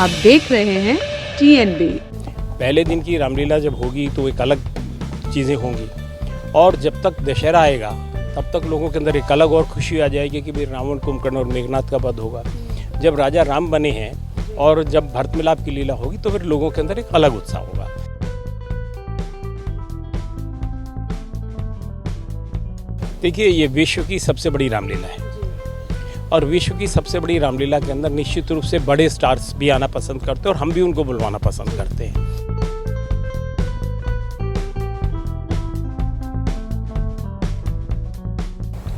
आप देख रहे हैं TNB। पहले दिन की रामलीला जब होगी तो एक अलग चीज़ें होंगी, और जब तक दशहरा आएगा तब तक लोगों के अंदर एक अलग और खुशी आ जाएगी कि भाई रावण, कुंभकर्ण और मेघनाथ का वध होगा। जब राजा राम बने हैं और जब भरत मिलाप की लीला होगी तो फिर लोगों के अंदर एक अलग उत्साह होगा। देखिए, ये विश्व की सबसे बड़ी रामलीला है, और विश्व की सबसे बड़ी रामलीला के अंदर निश्चित रूप से बड़े स्टार्स भी आना पसंद करते हैं और हम भी उनको बुलवाना पसंद करते हैं।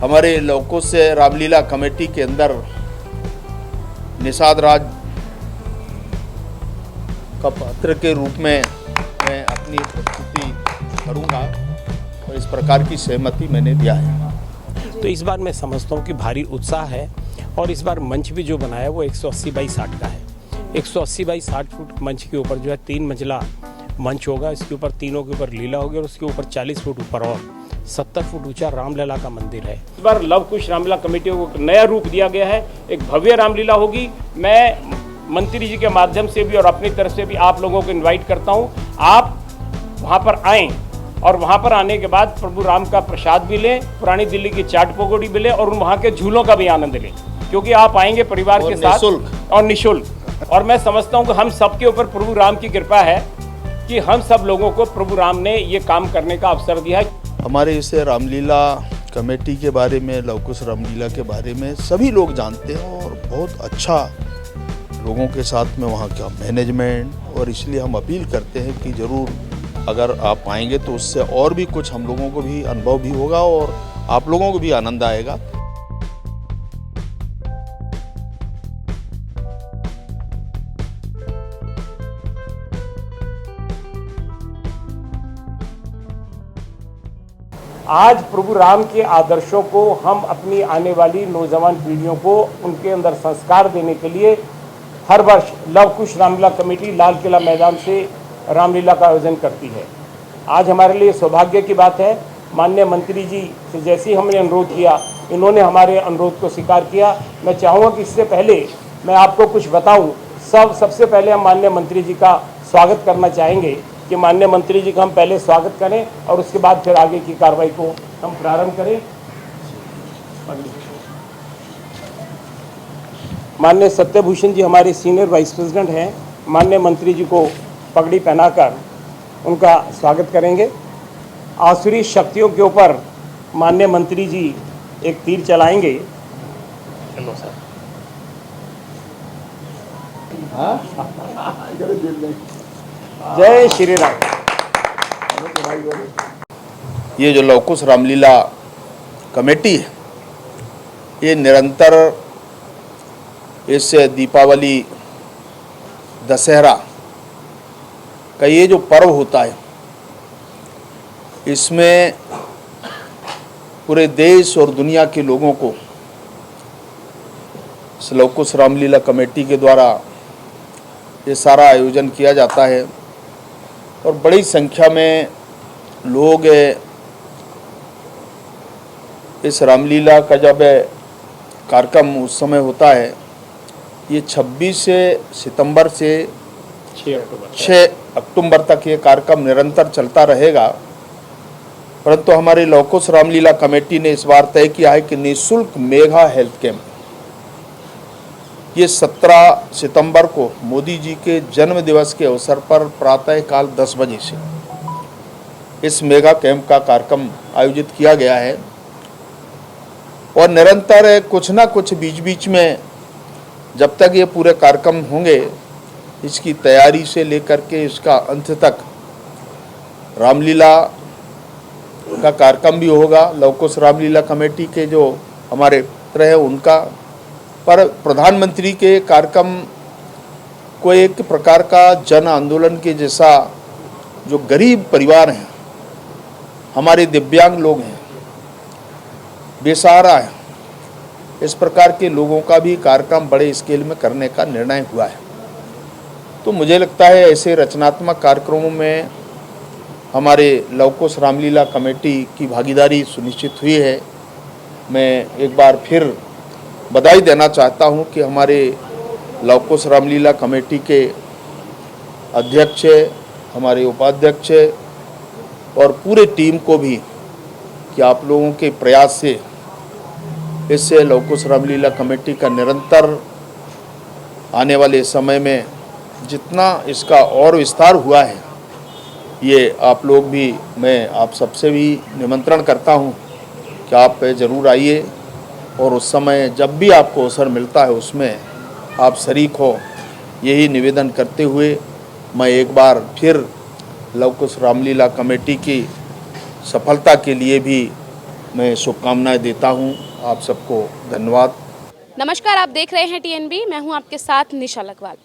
हमारे लौको से रामलीला कमेटी के अंदर निषाद राज का पात्र के रूप में मैं अपनी प्रस्तुति करूंगा, और इस प्रकार की सहमति मैंने दिया है। तो इस बार मैं समझता हूँ कि भारी उत्साह है, और इस बार मंच भी जो बनाया वो 180 बाई 60 का है। 180 बाई 60 फुट मंच के ऊपर जो है 3 मंजिला मंच होगा। इसके ऊपर तीनों के ऊपर लीला होगी, और उसके ऊपर 40 फुट ऊपर और 70 फुट ऊंचा रामलला का मंदिर है। इस बार लव कुश रामलीला कमेटी को एक नया रूप दिया गया है, एक भव्य रामलीला होगी। मैं मंत्री जी के माध्यम से भी और अपनी तरफ से भी आप लोगों को इन्वाइट करता हूँ, आप वहाँ पर आएँ, और वहाँ पर आने के बाद प्रभु राम का प्रसाद भी लें, पुरानी दिल्ली की चाट पकौड़ी भी लें, और वहाँ के झूलों का भी आनंद लें, क्योंकि आप आएंगे परिवार के साथ और निःशुल्क। और मैं समझता हूँ कि हम सबके ऊपर प्रभु राम की कृपा है कि हम सब लोगों को प्रभु राम ने ये काम करने का अवसर दिया है। हमारे इसे रामलीला कमेटी के बारे में, लवकुश रामलीला के बारे में सभी लोग जानते हैं, और बहुत अच्छा लोगों के साथ में वहाँ का मैनेजमेंट, और इसलिए हम अपील करते हैं कि ज़रूर अगर आप आएंगे तो उससे और भी कुछ हम लोगों को भी अनुभव भी होगा और आप लोगों को भी आनंद आएगा। आज प्रभु राम के आदर्शों को हम अपनी आने वाली नौजवान पीढ़ियों को उनके अंदर संस्कार देने के लिए हर वर्ष लव कुश रामलीला कमेटी लाल किला मैदान से रामलीला का आयोजन करती है। आज हमारे लिए सौभाग्य की बात है, माननीय मंत्री जी से जैसे ही हमने अनुरोध किया, इन्होंने हमारे अनुरोध को स्वीकार किया। मैं चाहूँगा कि इससे पहले मैं आपको कुछ बताऊँ। सबसे पहले हम माननीय मंत्री जी का स्वागत करना चाहेंगे कि माननीय मंत्री जी का हम पहले स्वागत करें, और उसके बाद फिर आगे की कार्रवाई को हम प्रारंभ करें। माननीय सत्यभूषण जी हमारे सीनियर वाइस प्रेसिडेंट हैं, माननीय मंत्री जी को पगड़ी पहनाकर उनका स्वागत करेंगे। आसुरी शक्तियों के ऊपर माननीय मंत्री जी एक तीर चलाएंगे। चलो सर। जय श्री राम। ये जो लवकुश रामलीला कमेटी है, ये निरंतर इससे दीपावली, दशहरा का ये जो पर्व होता है, इसमें पूरे देश और दुनिया के लोगों को इस लवकुश रामलीला कमेटी के द्वारा ये सारा आयोजन किया जाता है, और बड़ी संख्या में लोग इस रामलीला का जब कार्यक्रम उस समय होता है, ये 26 सितंबर से 6 अक्टूबर तक ये कार्यक्रम निरंतर चलता रहेगा। परंतु हमारे लवकुश रामलीला कमेटी ने इस बार तय किया है कि निःशुल्क मेगा हेल्थ कैंप ये 17 सितंबर को मोदी जी के जन्म दिवस के अवसर पर प्रातःकाल 10 बजे से इस मेगा कैंप का कार्यक्रम आयोजित किया गया है, और निरंतर कुछ ना कुछ बीच बीच में जब तक ये पूरे कार्यक्रम होंगे, इसकी तैयारी से लेकर के इसका अंत तक रामलीला का कार्यक्रम भी होगा। लवकुश रामलीला कमेटी के जो हमारे मित्र हैं उनका, पर प्रधानमंत्री के कार्यक्रम को एक प्रकार का जन आंदोलन के जैसा, जो गरीब परिवार हैं, हमारे दिव्यांग लोग हैं, बेसहारा हैं, इस प्रकार के लोगों का भी कार्यक्रम बड़े स्केल में करने का निर्णय हुआ है। तो मुझे लगता है ऐसे रचनात्मक कार्यक्रमों में हमारे लवकुश रामलीला कमेटी की भागीदारी सुनिश्चित हुई है। मैं एक बार फिर बधाई देना चाहता हूं कि हमारे लव कुश रामलीला कमेटी के अध्यक्ष, हमारे उपाध्यक्ष और पूरे टीम को भी कि आप लोगों के प्रयास से इससे लव कुश रामलीला कमेटी का निरंतर आने वाले समय में जितना इसका और विस्तार हुआ है, ये आप लोग भी, मैं आप सबसे भी निमंत्रण करता हूँ कि आप ज़रूर आइए और उस समय जब भी आपको अवसर मिलता है उसमें आप शरीक हो। यही निवेदन करते हुए मैं एक बार फिर लव कुश रामलीला कमेटी की सफलता के लिए भी मैं शुभकामनाएं देता हूं। आप सबको धन्यवाद। नमस्कार, आप देख रहे हैं टीएनबी। मैं हूं आपके साथ निशा लखवाल।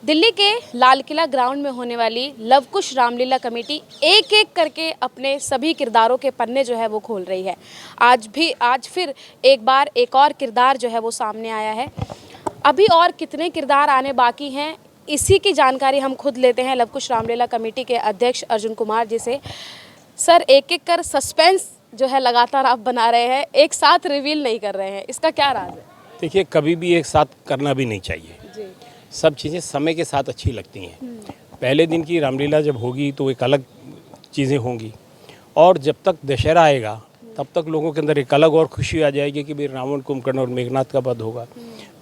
दिल्ली के लाल किला ग्राउंड में होने वाली लव कुश रामलीला कमेटी एक एक करके अपने सभी किरदारों के पन्ने जो है वो खोल रही है। आज फिर एक बार एक और किरदार जो है वो सामने आया है। अभी और कितने किरदार आने बाकी हैं, इसी की जानकारी हम खुद लेते हैं लव कुश रामलीला कमेटी के अध्यक्ष अर्जुन कुमार जी से। सर, एक एक कर सस्पेंस जो है लगातार आप बना रहे हैं, एक साथ रिवील नहीं कर रहे हैं, इसका क्या राज है? देखिए, कभी भी एक साथ करना भी नहीं चाहिए जी। सब चीज़ें समय के साथ अच्छी लगती हैं। पहले दिन की रामलीला जब होगी तो एक अलग चीज़ें होंगी, और जब तक दशहरा आएगा तब तक लोगों के अंदर एक अलग और खुशी आ जाएगी कि भाई रावण, कुंभकर्ण और मेघनाथ का वध होगा।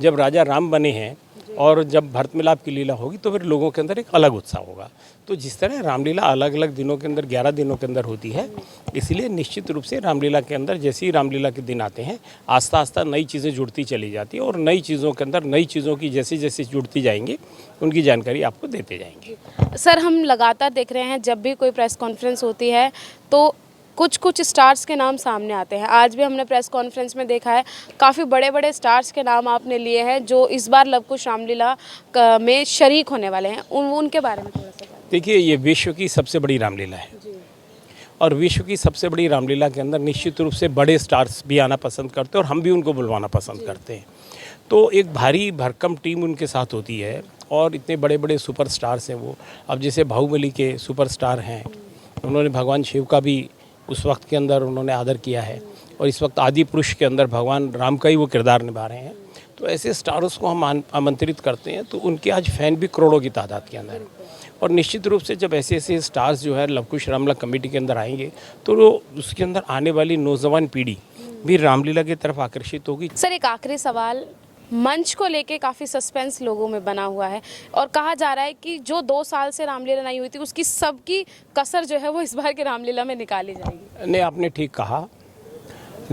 जब राजा राम बने हैं और जब भरत मिलाप की लीला होगी तो फिर लोगों के अंदर एक अलग उत्साह होगा। तो जिस तरह रामलीला अलग अलग दिनों के अंदर 11 दिनों के अंदर होती है, इसलिए निश्चित रूप से रामलीला के अंदर जैसे ही रामलीला के दिन आते हैं आस्ता आस्ता नई चीज़ें जुड़ती चली जाती है, और नई चीज़ों के अंदर नई चीज़ों की जैसे जैसे जुड़ती जाएंगी उनकी जानकारी आपको देते जाएंगे। सर, हम लगातार देख रहे हैं जब भी कोई प्रेस कॉन्फ्रेंस होती है तो कुछ स्टार्स के नाम सामने आते हैं। आज भी हमने प्रेस कॉन्फ्रेंस में देखा है, काफ़ी बड़े बड़े स्टार्स के नाम आपने लिए हैं जो इस बार लव कुश रामलीला में शरीक होने वाले हैं। उनके बारे में थोड़ा सा देखिए, ये विश्व की सबसे बड़ी रामलीला है, और विश्व की सबसे बड़ी रामलीला के अंदर निश्चित रूप से बड़े स्टार्स भी आना पसंद करते हैं और हम भी उनको बुलवाना पसंद करते हैं। तो एक भारी भरकम टीम उनके साथ होती है, और इतने बड़े बड़े सुपर स्टार्स हैं वो। अब जैसे बाहुबली के सुपर स्टार हैं, उन्होंने भगवान शिव का भी उस वक्त के अंदर उन्होंने आदर किया है, और इस वक्त आदि पुरुष के अंदर भगवान राम का ही वो किरदार निभा रहे हैं। तो ऐसे स्टार्स को हम आमंत्रित करते हैं, तो उनके आज फैन भी करोड़ों की तादाद के अंदर है। और निश्चित रूप से जब ऐसे ऐसे स्टार्स जो है लव कुश रामलीला कमेटी के अंदर आएंगे तो उसके अंदर आने वाली नौजवान पीढ़ी भी रामलीला की तरफ आकर्षित होगी। सर, एक आखिरी सवाल, मंच को लेके काफ़ी सस्पेंस लोगों में बना हुआ है, और कहा जा रहा है कि जो 2 साल से रामलीला नहीं हुई थी उसकी सबकी कसर जो है वो इस बार की रामलीला में निकाली जाएगी। नहीं, आपने ठीक कहा।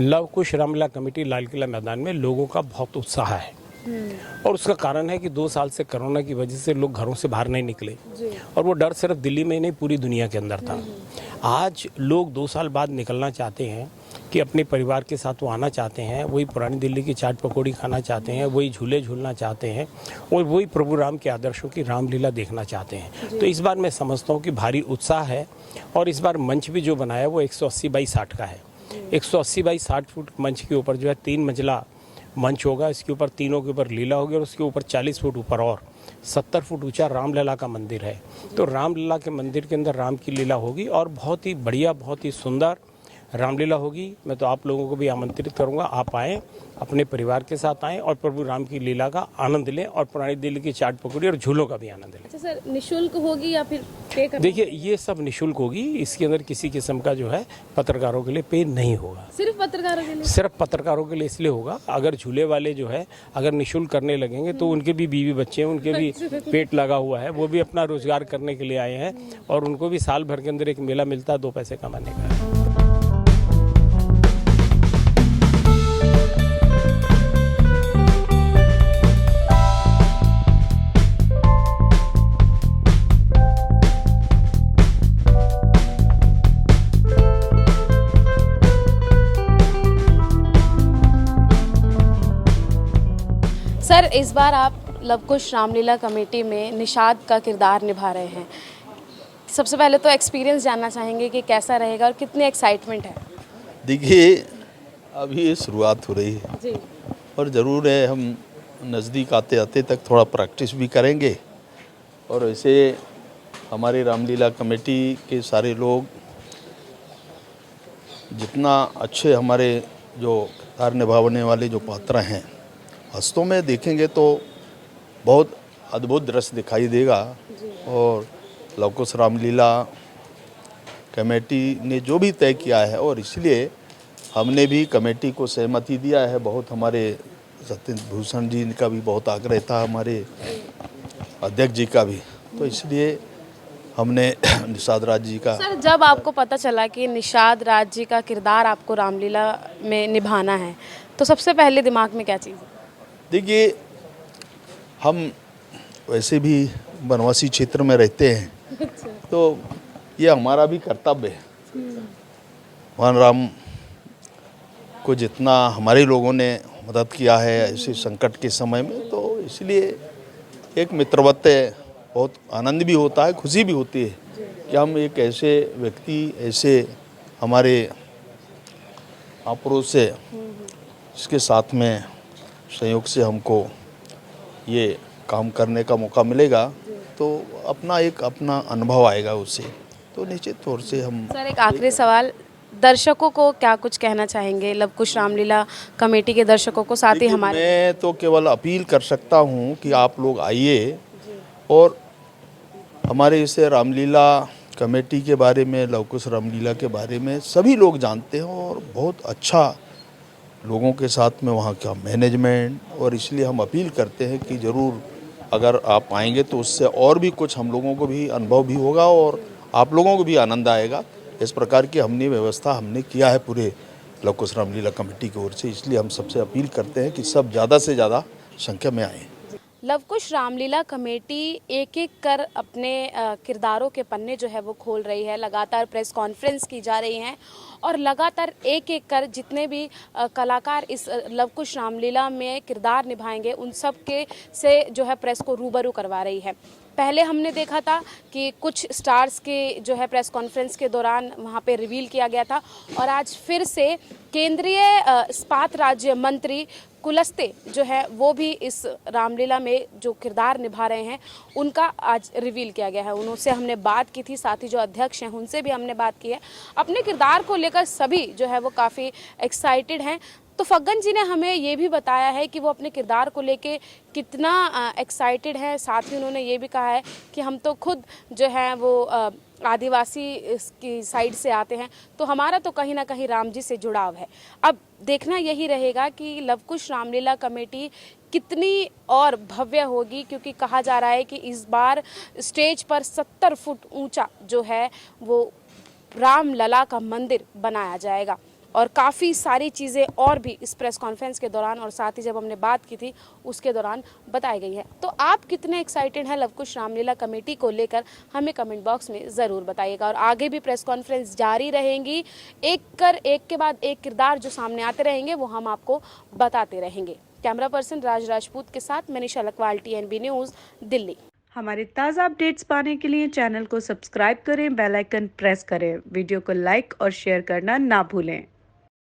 लव कुश रामलीला कमेटी लाल किला मैदान में लोगों का बहुत उत्साह है, और उसका कारण है कि 2 साल से कोरोना की वजह से लोग घरों से बाहर नहीं निकले, और वो डर सिर्फ दिल्ली में नहीं पूरी दुनिया के अंदर था। आज लोग 2 साल बाद निकलना चाहते हैं कि अपने परिवार के साथ वो आना चाहते हैं, वही पुरानी दिल्ली की चाट पकौड़ी खाना चाहते हैं, वही झूले झूलना चाहते हैं, और वही प्रभु राम के आदर्शों की रामलीला देखना चाहते हैं। तो इस बार मैं समझता हूँ कि भारी उत्साह है, और इस बार मंच भी जो बनाया वो 180 बाई 60 का है। 180 बाई 60 फुट मंच के ऊपर जो है 3 मंजिला मंच होगा। इसके ऊपर तीनों के ऊपर लीला होगी, और उसके ऊपर 40 फुट ऊपर और 70 फुट ऊंचा रामलला का मंदिर है। तो रामलला के मंदिर के अंदर राम की लीला होगी, और बहुत ही बढ़िया, बहुत ही सुंदर रामलीला होगी। मैं तो आप लोगों को भी आमंत्रित करूंगा, आप आएँ, अपने परिवार के साथ आएँ और प्रभु राम की लीला का आनंद लें, और पुरानी दिल्ली की चाट पकौड़ी और झूलों का भी आनंद लें। अच्छा सर, निःशुल्क होगी या फिर पे करना? देखिए, ये सब निःशुल्क होगी। इसके अंदर किसी किस्म का जो है पत्रकारों के लिए पे नहीं होगा। सिर्फ पत्रकारों के लिए? सिर्फ पत्रकारों के लिए इसलिए होगा, अगर झूले वाले जो है अगर निःशुल्क करने लगेंगे तो उनके भी बीवी बच्चे हैं, उनके भी पेट लगा हुआ है, वो भी अपना रोजगार करने के लिए आए हैं, और उनको भी साल भर के अंदर एक मेला मिलता है 2 पैसे कमाने का। सर, इस बार आप लव कुश रामलीला कमेटी में निषाद का किरदार निभा रहे हैं। सबसे पहले तो एक्सपीरियंस जानना चाहेंगे कि कैसा रहेगा और कितनी एक्साइटमेंट है? देखिए, अभी ये शुरुआत हो रही है जी। और ज़रूर है, हम नज़दीक आते आते तक थोड़ा प्रैक्टिस भी करेंगे, और ऐसे हमारे रामलीला कमेटी के सारे लोग जितना अच्छे हमारे जो किरदार निभाने वाले जो पात्र हैं, वास्तव में देखेंगे तो बहुत अद्भुत दृश्य दिखाई देगा। और लव कुश रामलीला कमेटी ने जो भी तय किया है, और इसलिए हमने भी कमेटी को सहमति दिया है। बहुत हमारे सत्येंद्र भूषण जी का भी बहुत आग्रह था, हमारे अध्यक्ष जी का भी, तो इसलिए हमने निषाद राज जी का। सर, जब आपको पता चला कि निषाद राज जी का किरदार आपको रामलीला में निभाना है, तो सबसे पहले दिमाग में क्या चीज़ है? देखिए, हम वैसे भी वनवासी क्षेत्र में रहते हैं, तो ये हमारा भी कर्तव्य है। भगवान राम को जितना हमारे लोगों ने मदद किया है ऐसे संकट के समय में, तो इसलिए एक मित्रवत बहुत आनंद भी होता है, खुशी भी होती है कि हम एक ऐसे व्यक्ति, ऐसे हमारे महापुरुष से, इसके साथ में संयोग से हमको ये काम करने का मौका मिलेगा, तो अपना अनुभव आएगा उससे, तो निश्चित तौर से हम। सर, एक आखिरी सवाल, दर्शकों को क्या कुछ कहना चाहेंगे, लव कुश रामलीला कमेटी के दर्शकों को, साथ ही हमारे? मैं तो केवल अपील कर सकता हूँ कि आप लोग आइए और हमारे इसे रामलीला कमेटी के बारे में, लव कुश रामलीला के बारे में सभी लोग जानते हैं, और बहुत अच्छा लोगों के साथ में वहाँ का मैनेजमेंट, और इसलिए हम अपील करते हैं कि ज़रूर अगर आप आएंगे तो उससे और भी कुछ हम लोगों को भी अनुभव भी होगा और आप लोगों को भी आनंद आएगा। इस प्रकार की व्यवस्था हमने किया है पूरे लव कुश रामलीला कमेटी की ओर से, इसलिए हम सबसे अपील करते हैं कि सब ज़्यादा से ज़्यादा संख्या में आएँ। लव कुश रामलीला कमेटी एक एक कर अपने किरदारों के पन्ने जो है वो खोल रही है, लगातार प्रेस कॉन्फ्रेंस की जा रही हैं और लगातार एक एक कर जितने भी कलाकार इस लव कुश रामलीला में किरदार निभाएंगे उन सब के से जो है प्रेस को रूबरू करवा रही है। पहले हमने देखा था कि कुछ स्टार्स के जो है प्रेस कॉन्फ्रेंस के दौरान वहाँ पे रिवील किया गया था, और आज फिर से केंद्रीय इस्पात राज्य मंत्री कुलस्ते जो है वो भी इस रामलीला में जो किरदार निभा रहे हैं उनका आज रिवील किया गया है। उनसे हमने बात की थी, साथ ही जो अध्यक्ष हैं उनसे भी हमने बात की है। अपने किरदार को लेकर सभी जो है वो काफ़ी एक्साइटेड हैं। तो फग्गन जी ने हमें ये भी बताया है कि वो अपने किरदार को लेके कितना एक्साइटेड है। साथ ही उन्होंने ये भी कहा है कि हम तो खुद जो है वो आदिवासी की साइड से आते हैं, तो हमारा तो कहीं ना कहीं राम जी से जुड़ाव है। अब देखना यही रहेगा कि लव कुश रामलीला कमेटी कितनी और भव्य होगी, क्योंकि कहा जा रहा है कि इस बार स्टेज पर 70 फुट ऊंचा जो है वो रामलला का मंदिर बनाया जाएगा, और काफ़ी सारी चीज़ें और भी इस प्रेस कॉन्फ्रेंस के दौरान और साथ ही जब हमने बात की थी उसके दौरान बताई गई है। तो आप कितने एक्साइटेड हैं लव कुश रामलीला कमेटी को लेकर, हमें कमेंट बॉक्स में ज़रूर बताइएगा। और आगे भी प्रेस कॉन्फ्रेंस जारी रहेंगी, एक के बाद एक किरदार जो सामने आते रहेंगे वो हम आपको बताते रहेंगे। कैमरा पर्सन राज राजपूत के साथ मैं निशा लकवाल, TNB न्यूज़, दिल्ली। हमारे ताज़ा अपडेट्स पाने के लिए चैनल को सब्सक्राइब करें, बेल आइकन प्रेस करें, वीडियो को लाइक और शेयर करना ना भूलें।